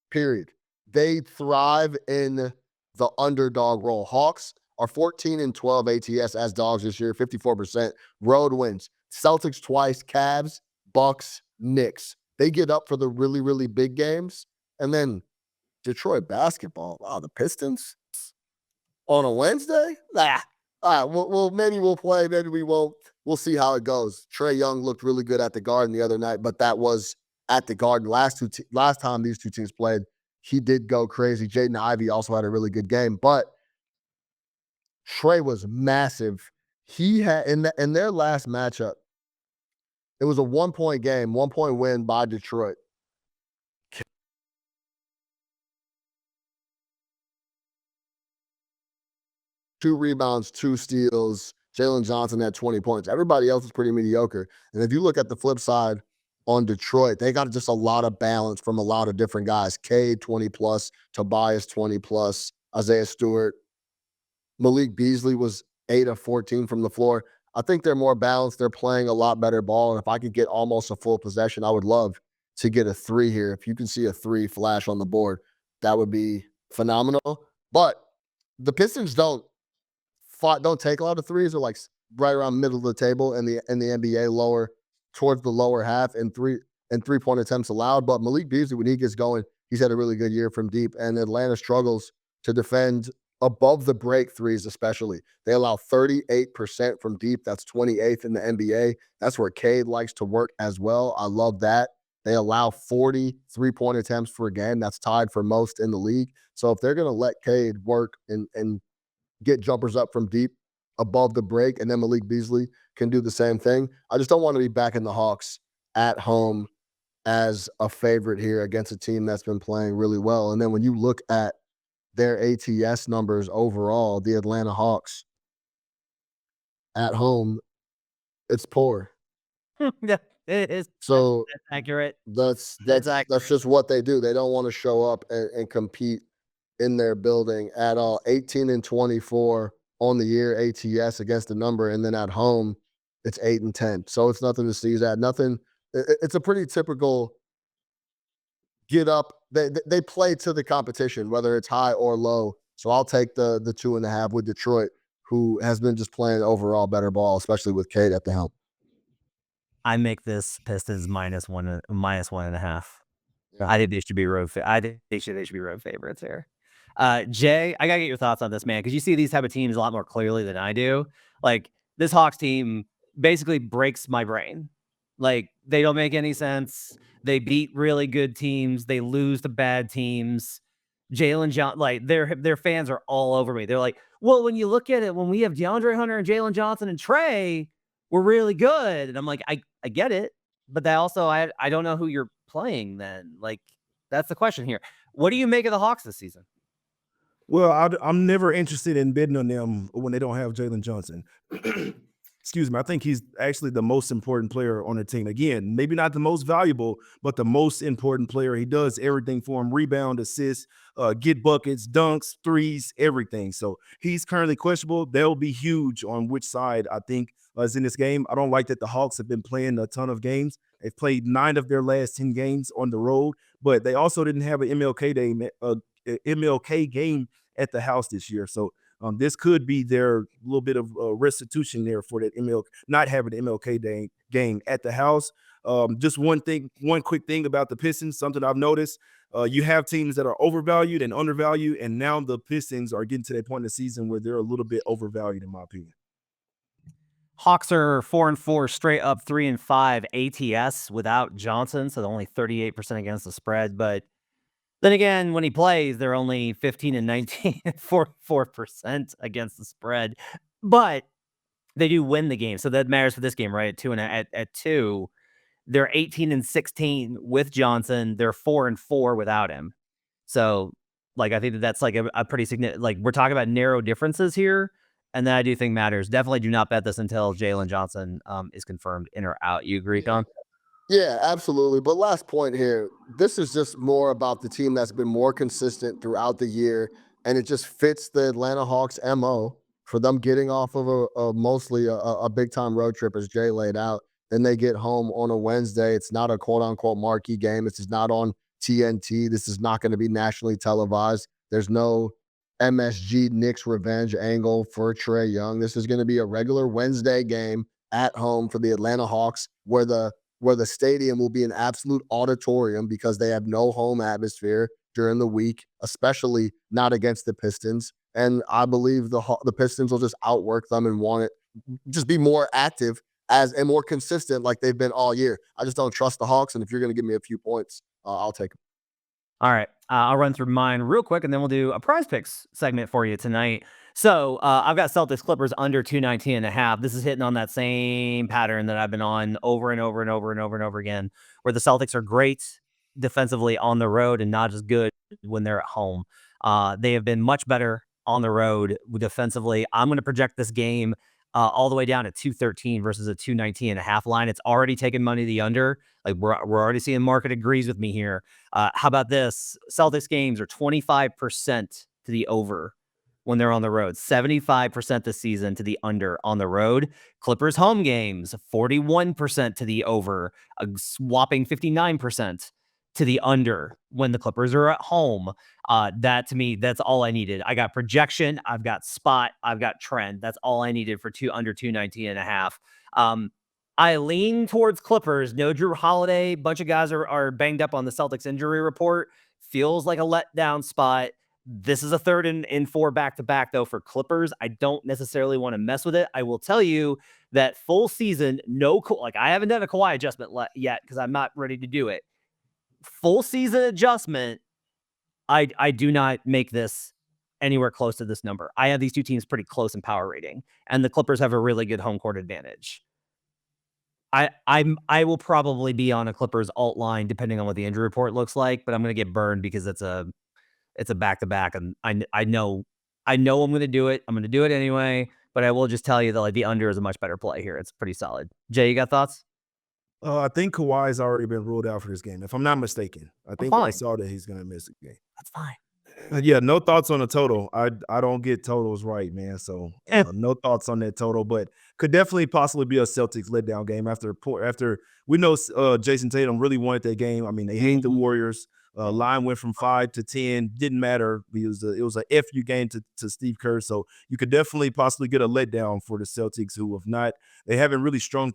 period. They thrive in the underdog role. Hawks are 14-12 ATS as dogs this year, 54% road wins. Celtics twice, Cavs, Bucks, Knicks. They get up for the really, really big games. And then Detroit basketball. Wow, the Pistons on a Wednesday? Nah. All right, well, maybe we'll play, maybe we won't. We'll see how it goes. Trae Young looked really good at the Garden the other night, but that was at the Garden. Last time these two teams played, he did go crazy. Jaden Ivey also had a really good game, but Trae was massive. He had in their last matchup, it was a 1-point game, 1-point win by Detroit. 2 rebounds, 2 steals. Jalen Johnson had 20 points. Everybody else is pretty mediocre. And if you look at the flip side on Detroit, they got just a lot of balance from a lot of different guys. Cade, 20+, Tobias, 20+, Isaiah Stewart. Malik Beasley was 8 of 14 from the floor. I think they're more balanced. They're playing a lot better ball. And if I could get almost a full possession, I would love to get a 3 here. If you can see a 3 flash on the board, that would be phenomenal. But the Pistons don't take a lot of threes. They're like right around middle of the table in the NBA, lower towards the lower half and 3-point attempts allowed. But Malik Beasley, when he gets going, he's had a really good year from deep. And Atlanta struggles to defend above the break threes, especially. They allow 38% from deep. That's 28th in the NBA. That's where Cade likes to work as well. I love that. They allow 40 3-point attempts per game. That's tied for most in the league. So if they're going to let Cade work and get jumpers up from deep above the break, and then Malik Beasley can do the same thing, I just don't want to be backing the Hawks at home as a favorite here against a team that's been playing really well. And then when you look at their ATS numbers overall, the Atlanta Hawks at home, it's poor. Yeah, it is. So That's accurate. that's accurate. just what they do. They don't want to show up and compete in their building at all. 18-24 on the year ATS against the number, and then at home it's 8-10. So it's nothing to sneeze at. Nothing. It's a pretty typical get up. They play to the competition, whether it's high or low. So I'll take the 2.5 with Detroit, who has been just playing overall better ball, especially with Cade at the helm. I make this Pistons -1.5. Yeah. I think they should be I think they should be road favorites here. Jay, I gotta get your thoughts on this, man, because you see these type of teams a lot more clearly than I do. Like this Hawks team basically breaks my brain. Like They don't make any sense. They beat really good teams. They lose to bad teams. Jalen Johnson, like their fans are all over me. They're like, well, when you look at it, when we have DeAndre Hunter and Jalen Johnson and Trey, we're really good. And I'm like, I get it, but that also I don't know who you're playing then. Like, that's the question here. What do you make of the Hawks this season? Well, I'm never interested in bidding on them when they don't have Jalen Johnson. Excuse me. I think he's actually the most important player on the team. Again, maybe not the most valuable, but the most important player. He does everything for him: rebound, assists, get buckets, dunks, threes, everything. So he's currently questionable. They'll be huge on which side I think is in this game. I don't like that the Hawks have been playing a ton of games. They've played 9 of their last 10 games on the road, but they also didn't have an MLK game at the house this year. So this could be their little bit of restitution there for that not having the MLK game at the house. Just one quick thing about the Pistons, something I've noticed. You have teams that are overvalued and undervalued, and now the Pistons are getting to that point in the season where they're a little bit overvalued, in my opinion. Hawks are 4-4 straight up, 3-5 ATS without Johnson, so they're only 38% against the spread. But then again, when he plays, they're only 15-19, 44% against the spread. But they do win the game, so that matters for this game, right? At 2, they're 18-16 with Johnson. They're 4-4 without him. So, like, I think that's like a pretty significant. Like, we're talking about narrow differences here, and that I do think matters. Definitely do not bet this until Jalen Johnson is confirmed in or out. You agree, Con? Yeah, absolutely. But last point here, this is just more about the team that's been more consistent throughout the year, and it just fits the Atlanta Hawks MO for them getting off of mostly a big time road trip, as Jay laid out. Then they get home on a Wednesday. It's not a quote unquote marquee game. This is not on TNT. This is not going to be nationally televised. There's no MSG Knicks revenge angle for Trae Young. This is going to be a regular Wednesday game at home for the Atlanta Hawks, where the stadium will be an absolute auditorium because they have no home atmosphere during the week, especially not against the Pistons. And I believe the Pistons will just outwork them and want it, just be more active and more consistent like they've been all year. I just don't trust the Hawks, and if you're going to give me a few points, I'll take them. All right. I'll run through mine real quick, and then we'll do a prize picks segment for you tonight. So I've got Celtics Clippers under 219.5. This is hitting on that same pattern that I've been on over and over and over and over and over again, where the Celtics are great defensively on the road and not as good when they're at home. They have been much better on the road defensively. I'm going to project this game all the way down at 213 versus a 219.5 line. It's already taken money the under. Like we're already seeing market agrees with me here. How about this? Celtics games are 25% to the over when they're on the road, 75% this season to the under on the road. Clippers home games, 41% to the over, a whopping 59% to the under when the Clippers are at home. That to me, that's all I needed. I got projection, I've got spot, I've got trend. That's all I needed for under 219.5. I lean towards Clippers. No Drew Holiday. Bunch of guys are banged up on the Celtics injury report. Feels like a letdown spot. This is a 3rd and 4 back-to-back, though, for Clippers. I don't necessarily want to mess with it. I will tell you that full season, I haven't done a Kawhi adjustment yet because I'm not ready to do it. Full season adjustment, I do not make this anywhere close to this number. I have these two teams pretty close in power rating, and the Clippers have a really good home court advantage. I will probably be on a Clippers alt line depending on what the injury report looks like, but I'm going to get burned because it's a back-to-back, and I know I'm going to do it. I'm going to do it anyway, but I will just tell you that like the under is a much better play here. It's pretty solid. Jay, you got thoughts? I think Kawhi's already been ruled out for this game, if I'm not mistaken. I think I saw that he's going to miss the game. That's fine. Yeah, no thoughts on the total. I don't get totals right, man. So no thoughts on that total, but could definitely possibly be a Celtics letdown game after we know Jason Tatum really wanted that game. I mean, they hate the Warriors. Line went from 5 to 10. Didn't matter. It was a FU game to Steve Kerr. So you could definitely possibly get a letdown for the Celtics, who they haven't really strung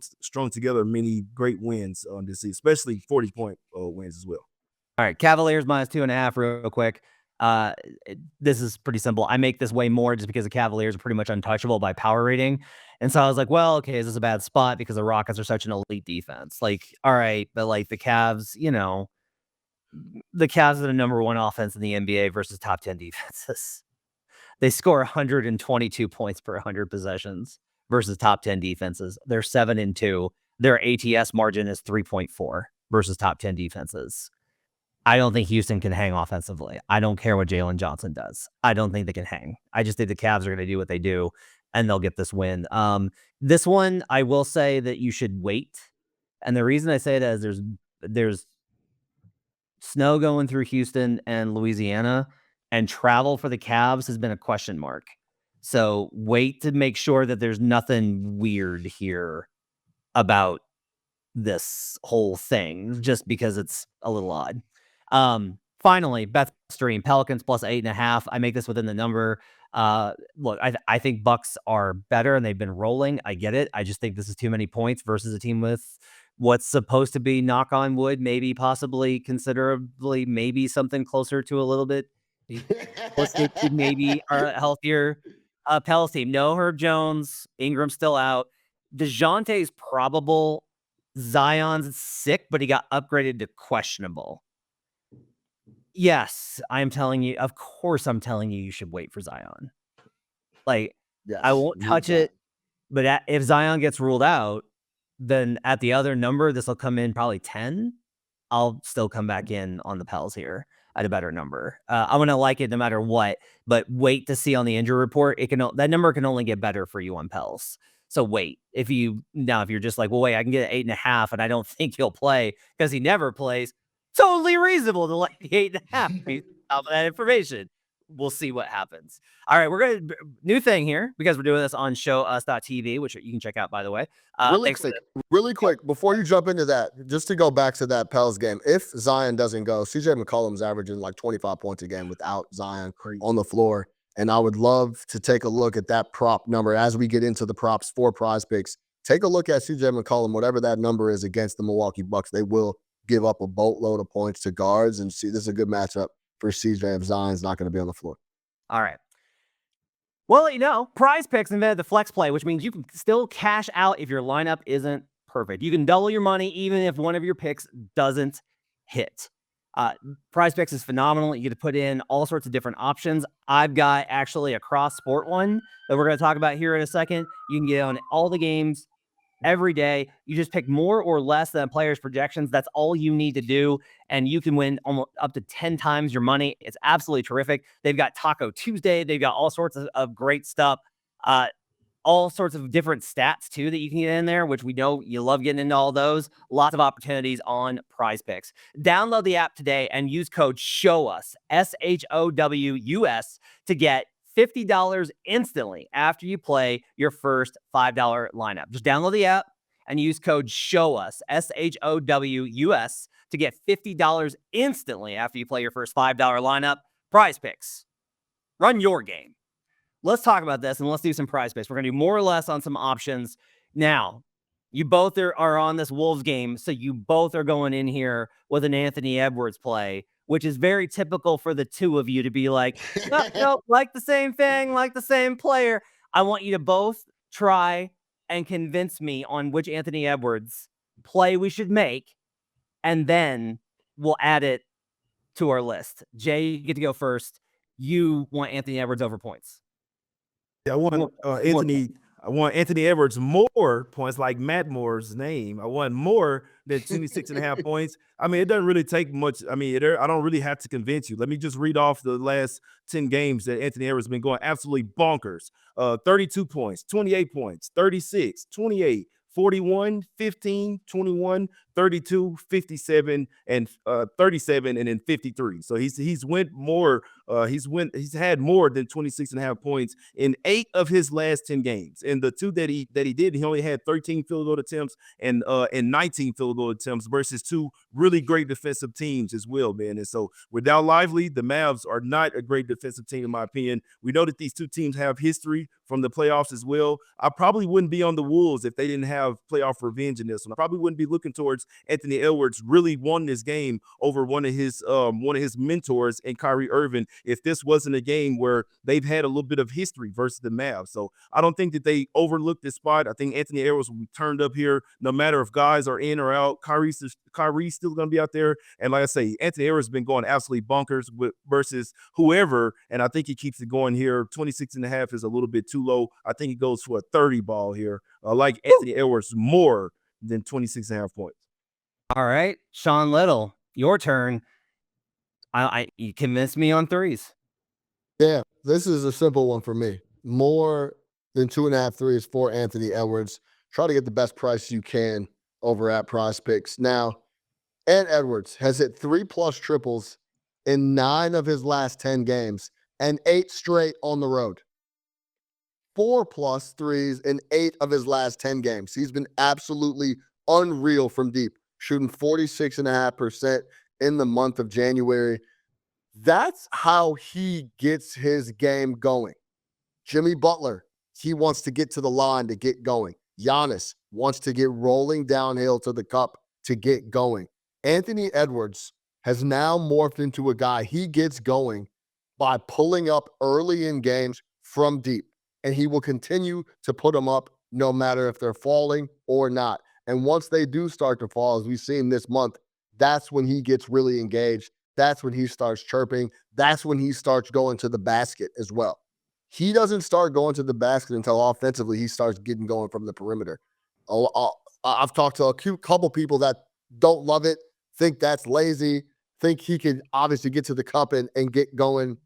together many great wins on this season, especially 40-point wins as well. All right, Cavaliers -2.5 real quick. This is pretty simple. I make this way more just because the Cavaliers are pretty much untouchable by power rating. And so I was like, well, okay, is this a bad spot because the Rockets are such an elite defense? Like, all right, but like the Cavs, the Cavs are the number one offense in the NBA versus top 10 defenses. They score 122 points per 100 possessions versus top 10 defenses. They're 7-2. Their ATS margin is 3.4 versus top 10 defenses. I don't think Houston can hang offensively. I don't care what Jalen Johnson does. I don't think they can hang. I just think the Cavs are going to do what they do, and they'll get this win. This one, I will say that you should wait. And the reason I say that is there's snow going through Houston and Louisiana, and travel for the Cavs has been a question mark. So wait to make sure that there's nothing weird here about this whole thing, just because it's a little odd. Finally, Beth Stream, Pelicans plus 8.5. I make this within the number. Look, I think Bucks are better and they've been rolling. I get it. I just think this is too many points versus a team with what's supposed to be, knock on wood, maybe possibly considerably, maybe something closer to a little bit maybe a healthier Pels team. No Herb Jones, Ingram's still out. DeJounte's probable. Zion's sick, but he got upgraded to questionable. Yes, I'm telling you. Of course, I'm telling you should wait for Zion. Like, Yes, I won't you touch got it, but if Zion gets ruled out, then at the other number, this will come in probably 10. I'll still come back in on the Pels here at a better number. I'm gonna like it no matter what, but wait to see on the injury report. That number can only get better for you on Pels. So wait. If you're just like, well, wait, I can get 8.5, and I don't think he'll play because he never plays. Totally reasonable to like the 8.5 based off of that information. We'll see what happens. All right, we're gonna new thing here because we're doing this on showus.tv, which you can check out, by the way. Really quick, before you jump into that, just to go back to that Pels game, if Zion doesn't go, CJ McCollum's averaging like 25 points a game without Zion on the floor. And I would love to take a look at that prop number as we get into the props for Prize Picks. Take a look at CJ McCollum, whatever that number is against the Milwaukee Bucks. They will give up a boatload of points to guards, and see, this is a good matchup for CJ if Zion's not going to be on the floor. All right. Well, Prize Picks invented the flex play, which means you can still cash out if your lineup isn't perfect. You can double your money even if one of your picks doesn't hit. Prize Picks is phenomenal. You get to put in all sorts of different options. I've got actually a cross sport one that we're going to talk about here in a second. You can get on all the games every day. You just pick more or less than a player's projections. That's all you need to do, and you can win almost up to 10 times your money. It's absolutely terrific. They've got Taco Tuesday. They've got all sorts of great stuff. All sorts of different stats too that you can get in there, which we know you love getting into all those. Lots of opportunities on Prize Picks. Download the app today and use code SHOWUS, SHOWUS, to get $50 instantly after you play your first $5 lineup. Just download the app and use code SHOWUS, SHOWUS, to get $50 instantly after you play your first $5 lineup. Prize Picks. Run your game. Let's talk about this and let's do some Prize Picks. We're going to do more or less on some options. Now, you both are on this Wolves game, so you both are going in here with an Anthony Edwards play, which is very typical for the two of you to be like, no, like the same thing, like the same player. I want you to both try and convince me on which Anthony Edwards play we should make, and then we'll add it to our list. Jay, you get to go first. You want Anthony Edwards over points. Yeah, I want Anthony Edwards more points, like Matt Moore's name. I want more than 26.5 points. I mean, it doesn't really take much. I mean, I don't really have to convince you. Let me just read off the last 10 games that Anthony Edwards has been going absolutely bonkers. 32 points, 28 points, 36, 28, 41, 15, 21, 32, 57, and 37, and then 53. So he's had more than 26.5 points in 8 of his last 10 games. In the 2 that he did, he only had 13 field goal attempts and 19 field goal attempts versus 2 really great defensive teams as well, man. And so without Lively, the Mavs are not a great defensive team in my opinion. We know that these two teams have history from the playoffs as well. I probably wouldn't be on the Wolves if they didn't have playoff revenge in this one. I probably wouldn't be looking towards Edwards. Anthony Edwards really won this game over one of his mentors in Kyrie Irving. If this wasn't a game where they've had a little bit of history versus the Mavs. So I don't think that they overlooked this spot. I think Anthony Edwards will be turned up here no matter if guys are in or out. Kyrie's still going to be out there. And like I say, Anthony Edwards has been going absolutely bonkers versus whoever. And I think he keeps it going here. 26.5 is a little bit too low. I think he goes for a 30 ball here. I like Anthony Edwards more than 26.5 points. All right, Sean Little, your turn. You convinced me on threes. Yeah, this is a simple one for me. More than 2.5 threes for Anthony Edwards. Try to get the best price you can over at Prize Picks. Now, Ant Edwards has hit 3+ triples in 9 of his last 10 games and 8 straight on the road. 4+ threes in 8 of his last 10 games. He's been absolutely unreal from deep, shooting 46.5% in the month of January. That's how he gets his game going. Jimmy Butler, he wants to get to the line to get going. Giannis wants to get rolling downhill to the cup to get going. Anthony Edwards has now morphed into a guy he gets going by pulling up early in games from deep. And he will continue to put them up no matter if they're falling or not. And once they do start to fall, as we've seen this month, that's when he gets really engaged. That's when he starts chirping. That's when he starts going to the basket as well. He doesn't start going to the basket until offensively he starts getting going from the perimeter. I've talked to a couple people that don't love it, think that's lazy, think he can obviously get to the cup and get going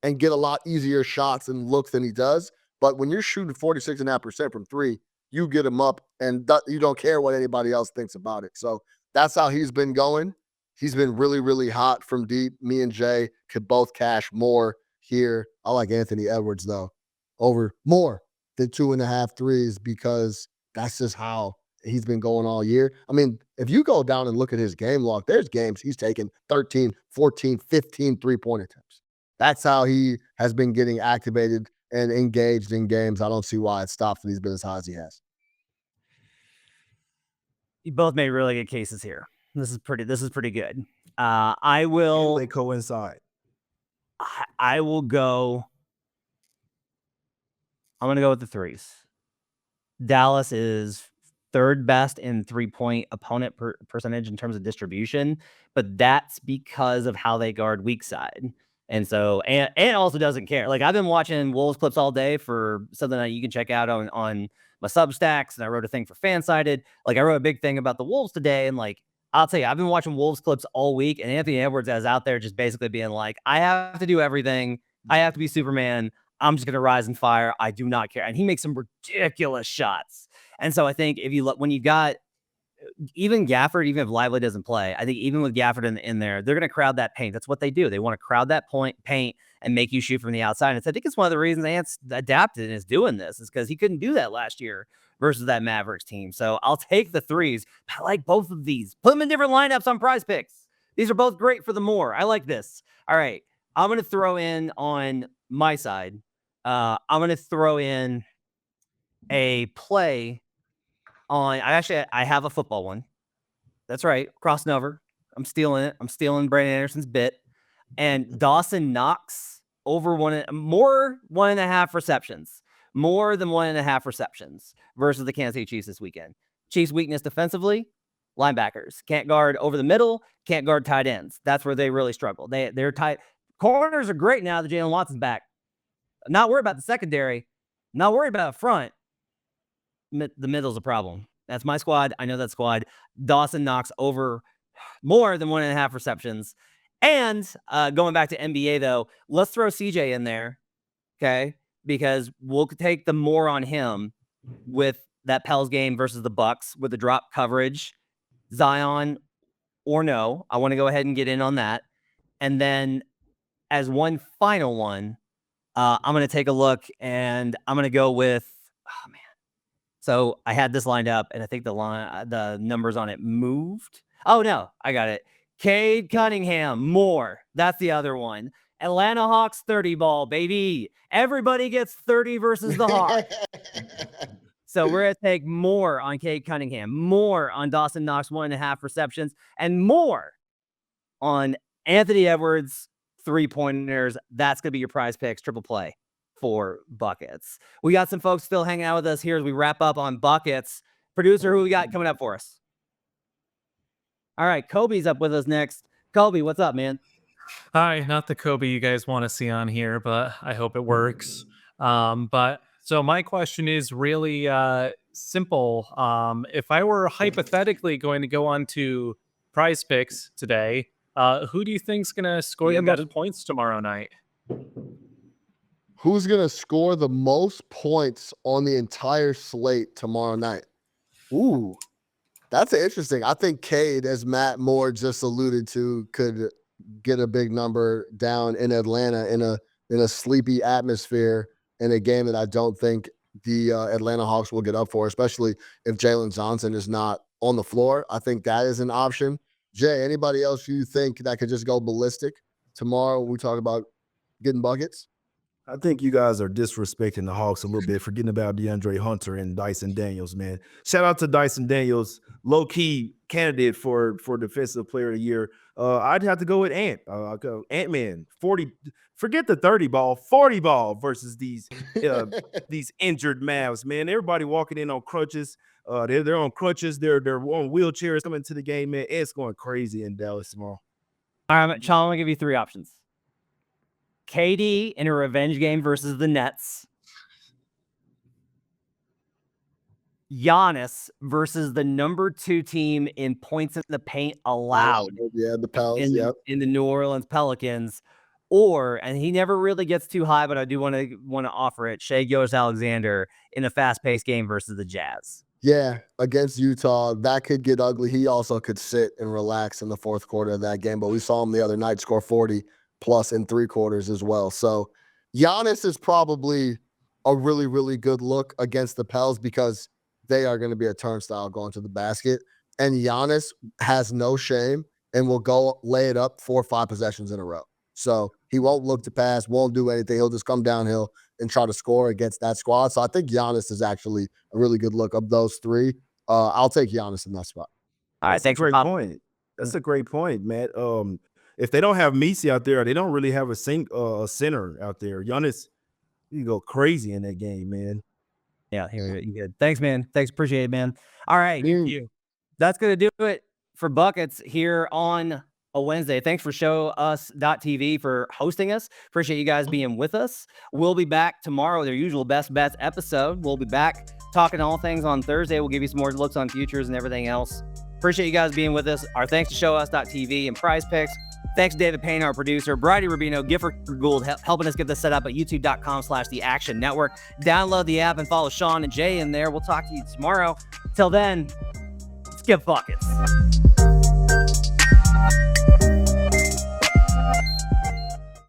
and get a lot easier shots and looks than he does. But when you're shooting 46.5% from three, you get him up and you don't care what anybody else thinks about it. So that's how he's been going. He's been really, really hot from deep. Me and Jay could both cash more here. I like Anthony Edwards, though, over more than 2.5 threes because that's just how he's been going all year. I mean, if you go down and look at his game log, there's games he's taken 13, 14, 15 three-point attempts. That's how he has been getting activated and engaged in games. I don't see why it stops when he's been as high as he has. You both made really good cases here. This is pretty good. I will. They coincide. I will go. I'm going to go with the threes. Dallas is third best in 3-point opponent percentage in terms of distribution, but that's because of how they guard weak side. And so, and also doesn't care. Like, I've been watching Wolves clips all day for something that you can check out on my Substacks, and I wrote a thing for Fansided. Like, I wrote a big thing about the Wolves today, and like, I'll tell you, I've been watching Wolves clips all week, and Anthony Edwards is out there just basically being like, I have to do everything. I have to be Superman. I'm just going to rise and fire. I do not care. And he makes some ridiculous shots. And so I think if you look, when you got even Gafford, even if Lively doesn't play, I think even with Gafford in there, they're going to crowd that paint. That's what they do. They want to crowd that paint and make you shoot from the outside. And I think it's one of the reasons Ant's adapted and is doing this is because he couldn't do that last year versus that Mavericks team. So I'll take the threes. I like both of these. Put them in different lineups on Prize Picks. These are both great for the more. I like this. All right. I'm going to throw in on my side. I'm going to throw in a play on. I have a football one. That's right. Crossing over. I'm stealing it. I'm stealing Brandon Anderson's bit. And Dawson Knox over 1.5 receptions. More than 1.5 receptions versus the Kansas City Chiefs this weekend. Chiefs' weakness defensively, linebackers. Can't guard over the middle, can't guard tight ends. That's where they really struggle. They're tight. Corners are great now that Jalen Watson's back. Not worried about the secondary. Not worried about front. The middle's a problem. That's my squad. I know that squad. Dawson Knox over more than 1.5 receptions. And going back to NBA, though, let's throw CJ in there, okay? Because we'll take the more on him with that Pels game versus the Bucks with the drop coverage, Zion or no. I want to go ahead and get in on that. And then as one final one, I'm going to take a look and I'm going to go with, oh man. So I had this lined up and I think the numbers on it moved. Oh no, I got it. Cade Cunningham, more. That's the other one. Atlanta Hawks 30 ball, baby. Everybody gets 30 versus the Hawks. So we're going to take more on Cade Cunningham, more on Dawson Knox 1.5 receptions, and more on Anthony Edwards 3-pointers. That's going to be your Prize Picks triple play for buckets. We got some folks still hanging out with us here as we wrap up on buckets. Producer, who we got coming up for us? All right, Kobe's up with us next. Kobe, what's up, man? Hi, not the Kobe you guys want to see on here, but I hope it works. But so my question is really simple. If I were hypothetically going to go on to Prize Picks today, who do you think's going to score the most points tomorrow night? Who's going to score the most points on the entire slate tomorrow night? Ooh, that's interesting. I think Cade, as Matt Moore just alluded to, could get a big number down in Atlanta in a sleepy atmosphere in a game that I don't think the Atlanta Hawks will get up for, especially if Jalen Johnson is not on the floor. I think that is an option. Jay, anybody else you think that could just go ballistic tomorrow when we talk about getting buckets? I think you guys are disrespecting the Hawks a little bit, forgetting about DeAndre Hunter and Dyson Daniels, man. Shout out to Dyson Daniels, low-key candidate for Defensive Player of the Year. I'd have to go with Ant. I'll go Ant-Man, 40. Forget the 30 ball, 40 ball versus these injured Mavs, man. Everybody walking in on crutches. They're on crutches. They're on wheelchairs coming to the game, man. It's going crazy in Dallas tomorrow. All right, Sean, I'm going to give you 3 options. KD in a revenge game versus the Nets. Giannis versus the number 2 team in points in the paint allowed. Yeah, the Pelicans. In the New Orleans Pelicans. Or, and he never really gets too high, but I do want to offer it, Shai Gilgeous-Alexander in a fast-paced game versus the Jazz. Yeah, against Utah, that could get ugly. He also could sit and relax in the fourth quarter of that game, but we saw him the other night score 40 plus in 3 quarters as well. So Giannis is probably a really, really good look against the Pels because they are going to be a turnstile going to the basket. And Giannis has no shame and will go lay it up 4 or 5 possessions in a row. So he won't look to pass, won't do anything. He'll just come downhill and try to score against that squad. So I think Giannis is actually a really good look of those 3. I'll take Giannis in that spot. All right, thanks for Great point. That's a great point, Matt. If they don't have Messi out there, they don't really have a center out there. Giannis, you go crazy in that game, man. Yeah, here you good. Thanks, man. Thanks, appreciate it, man. All right, Thank you. that's gonna do it for buckets here on a Wednesday. Thanks for showus.tv for hosting us. Appreciate you guys being with us. We'll be back tomorrow with our usual best bets episode. We'll be back talking all things on Thursday. We'll give you some more looks on futures and everything else. Appreciate you guys being with us. Our thanks to showus.tv and Prize Picks. Thanks to David Payne, our producer, Bridie Rubino, Gifford Gould, helping us get this set up at youtube.com/The Action Network. Download the app and follow Sean and Jay in there. We'll talk to you tomorrow. Till then, let's get buckets.